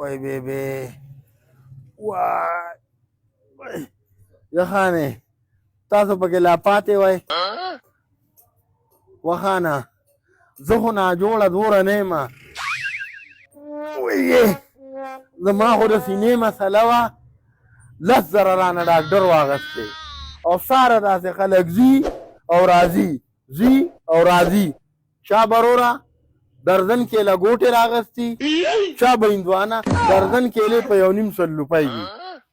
وای بیبي وای یخانه تاسو پکې لا پاتې وای وخانه زه خو ناجوړه دوره نه یم وایې زما خو د سینې مسله وه 10,000 رانه ډاکټر واغستې او ساره داسې خلک ځي او راځي چا بروره درزن کیله ګوټې راغستې چا به هندوانه درزن کیلې په 1.5 روپۍ دي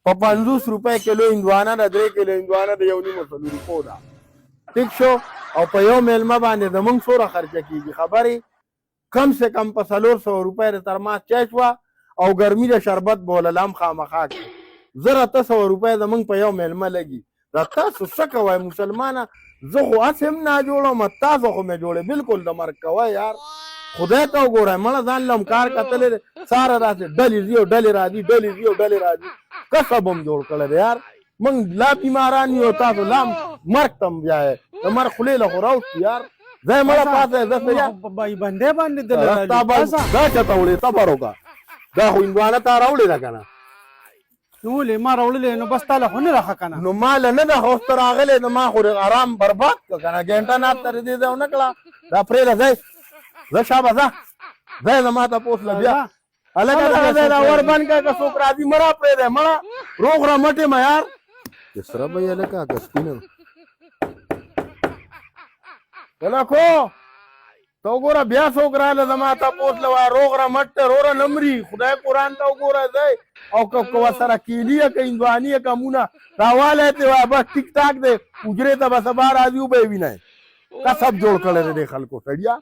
په 50 روپۍ کیلو هندوانه ده 3 کیلو هندوانه د 1.5 روپو ده ټیک شو او په یو میلمه باندې زمونږ څومره خرچه کېږي خبرې کم سے کم په 400 روپۍ د ترماس چای شوه او ګرمي د شربت بوللم خامخا کړه 1,800 روپۍ زمونږ په یو میلمه لګي دا تاسو څه کوئ مسلمانه زه خو هسې هم ناجوړه تاسو خو مې جوړې بالکل د مرګ کوئ یار خدای ته وګورئ مړه ځان له هم کار کتلی دی ساره داسې ډلې ځي او ډلې راځي کسب هم جوړ کړی دی یار موږ لا بیماران یو تاسو لا مرګ ته هم بیایئ د مرګ خولې له خو راوستي یار ځای مړه پاته زه بندې باندې دا چاته وړې صبر وکړه دا خو هندوانه تا راوړې ده که نه ولې ما راوړلې نو بس تاله خو نه راښه که نه نو ماله نه ده خو اوس ته راغلی نو ما خو ارام برباد کړه که نه ګنټه ناست تر دې ځای ونه کړه دا پرېږده ځئ زه شابه ځئ زما تپوس له بیا هلکه دغه ځای را ور بند کړه که څوک راځي مه را پرېږدی مړه روغ رمټ یم یار چې سره به یې هلکه که سپینه هلکو ته وګوره بیا څوک راله زما تپوس له وایه روغ رمټ دی روره نه مري خدای قرآن ته وګوره ځئ او که ورسره کیلي یې که هندواني یې که مونه راوالی ته وایه بس ټیک ټاک دی حجرې ته به سبا راځي وبه یې وینئ کسب جوړ کړی دی دې خلکو سړیا